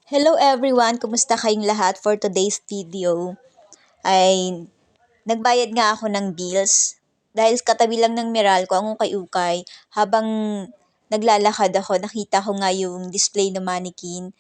Hello everyone! Kumusta kayong lahat? For today's video ay nagbayad nga ako ng bills dahil katabi lang ng Meralco ang ukay-ukay. Habang naglalakad ako, nakita ko nga yung display ng mannequin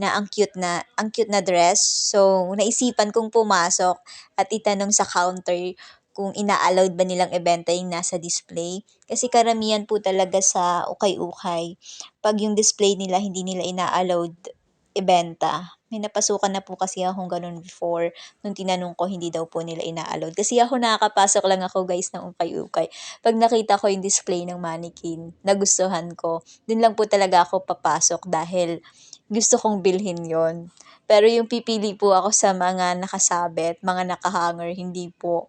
na ang cute na dress. So, naisipan kong pumasok at itanong sa counter kung ina-allowed ba nilang ibenta yung nasa display. Kasi karamihan po talaga sa ukay-ukay, pag yung display nila hindi nila ina-allowed ibenta. May napasukan na po kasi akong ganun before, nung tinanong ko hindi daw po nila ina-allowed. Kasi ako nakakapasok lang ako guys ng ukay-ukay. Pag nakita ko yung display ng mannequin, nagustuhan ko, dun lang po talaga ako papasok dahil gusto kong bilhin yon. Pero yung pipili po ako sa mga nakasabit, mga nakahanger, hindi po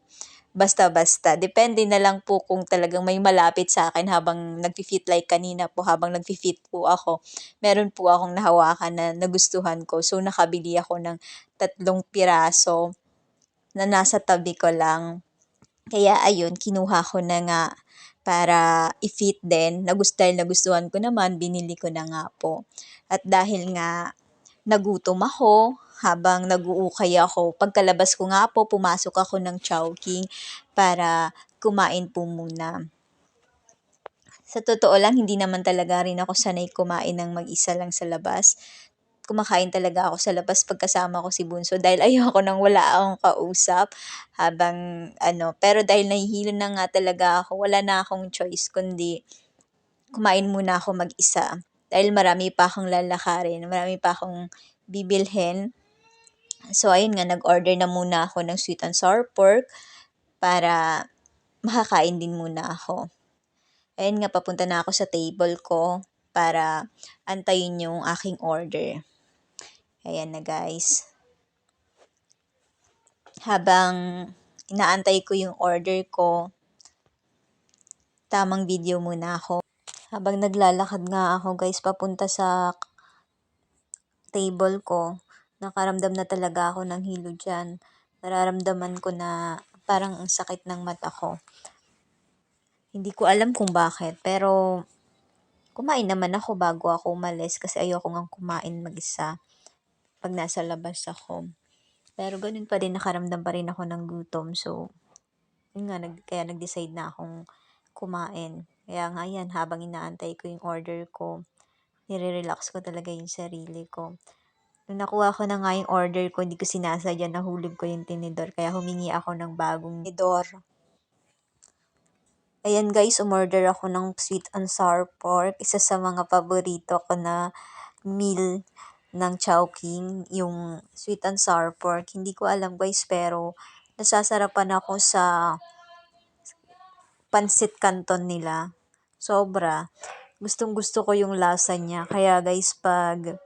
basta-basta. Depende na lang po kung talagang may malapit sa akin habang nagfi-fit, like kanina po habang nagfi-fit po ako. Meron po akong nahawakan na nagustuhan ko. So nakabili ako ng 3 piraso na nasa tabi ko lang. Kaya ayun, kinuha ko na nga para i-fit din. Dahil nagustuhan ko naman, binili ko na nga po. At dahil nga nagutom ako habang nag-uukay ako, pagkalabas ko nga po, pumasok ako ng Chowking para kumain po muna. Sa totoo lang, hindi naman talaga rin ako sanay kumain ng mag-isa lang sa labas. Kumakain talaga ako sa labas pagkasama ko si Bunso dahil ayoko nang wala akong kausap habang pero dahil nahihilo na nga talaga ako, wala na akong choice kundi kumain muna ako mag-isa. Dahil marami pa akong lalakarin, marami pa akong bibilhin. So ayun nga, nag-order na muna ako ng sweet and sour pork para makakain din muna ako. Ayun nga, papunta na ako sa table ko para antayin yung aking order. Ayan na guys. Habang inaantay ko yung order ko, tamang video muna ako. Habang naglalakad nga ako guys, papunta sa table ko, nakaramdam na talaga ako ng hilo dyan. Nararamdaman ko na parang ang sakit ng mata ko. Hindi ko alam kung bakit, pero kumain naman ako bago ako umalis kasi ayoko ngang kumain mag-isa pag nasa labas ako. Pero ganun pa rin, nakaramdam pa rin ako ng gutom. So, yun nga, kaya nag-decide na akong kumain. Kaya nga yan, habang inaantay ko yung order ko, nire-relax ko talaga yung sarili ko. Nung nakuha ko na nga yung order ko, hindi ko sinasadya, nahulog ko yung tinidor. Kaya humingi ako ng bagong tinidor. Ayan guys, umorder ako ng sweet and sour pork. Isa sa mga paborito ko na meal ng Chowking, yung sweet and sour pork. Hindi ko alam guys, pero nasasarapan ako sa pansit canton nila. Sobra. Gustong gusto ko yung lasa niya. Kaya guys, pag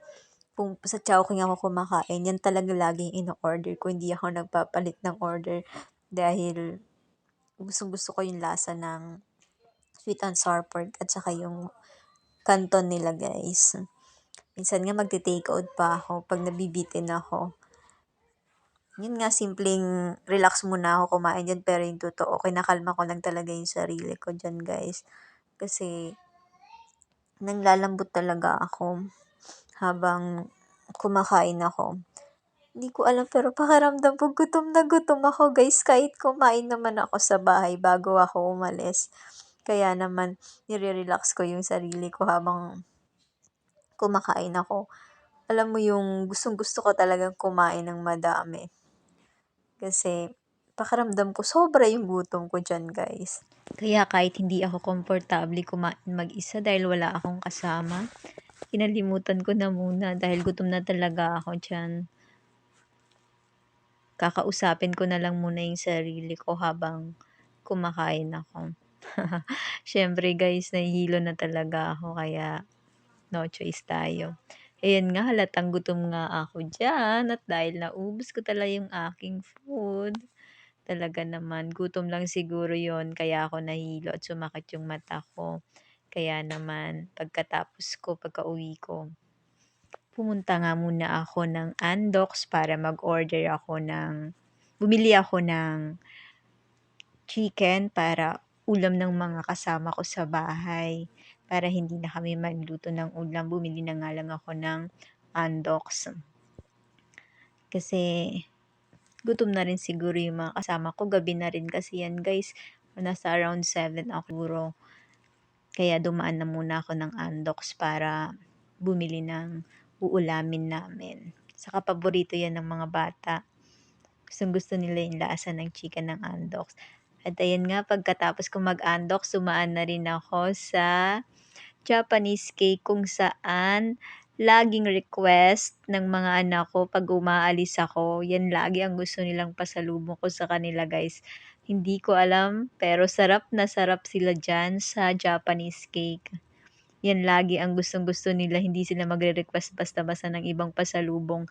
kung sa Chowking ako kumakain, yan talaga laging in-order ko. Hindi ako nagpapalit ng order dahil gustong gusto ko yung lasa ng sweet and sour pork at saka yung canton nila guys. Minsan nga magte-take out pa ako pag nabibitin ako. Yun nga, simpleng relax muna ako kumain dyan, pero yung totoo, kinakalma ko lang talaga yung sarili ko dyan guys. Kasi naglalambot talaga ako habang kumakain ako. Hindi ko alam, pero pakiramdam ko gutom ako guys, kahit kumain naman ako sa bahay bago ako umalis. Kaya naman, nire-relax ko yung sarili ko habang kumakain ako. Alam mo yung gustong-gusto ko talagang kumain ng madami. Kasi pakiramdam ko sobra yung gutom ko dyan guys. Kaya kahit hindi ako komportable kumain mag-isa dahil wala akong kasama, kinalimutan ko na muna dahil gutom na talaga ako dyan. Kakausapin ko na lang muna yung sarili ko habang kumakain ako. Siyempre guys, nahihilo na talaga ako kaya no choice tayo. Ayan nga, halatang gutom nga ako dyan at dahil naubos ko talaga yung aking food. Talaga naman, gutom lang siguro yon kaya ako nahilo at sumakit yung mata ko. Kaya naman, pagka-uwi ko, pumunta nga muna ako ng Andox para bumili ako ng chicken para ulam ng mga kasama ko sa bahay. Para hindi na kami magluto ng ulam, bumili na nga lang ako ng Andox. Kasi gutom na rin siguro yung mga kasama ko. Gabi na rin kasi yan guys. Nasa around 7 ako siguro. Kaya dumaan na muna ako ng Andox para bumili ng uulamin namin. Saka paborito yan ng mga bata. Gustong gusto nila yung lasa ng chicken ng Andox. At ayan nga, pagkatapos ko mag-Andox, sumaan na rin ako sa Japanese cake kung saan laging request ng mga anak ko pag umaalis ako. Yan lagi ang gusto nilang pasalubong ko sa kanila guys. Hindi ko alam pero sarap na sarap sila dyan sa Japanese cake. Yan lagi ang gustong gusto nila. Hindi sila magre-request basta-basta ng ibang pasalubong.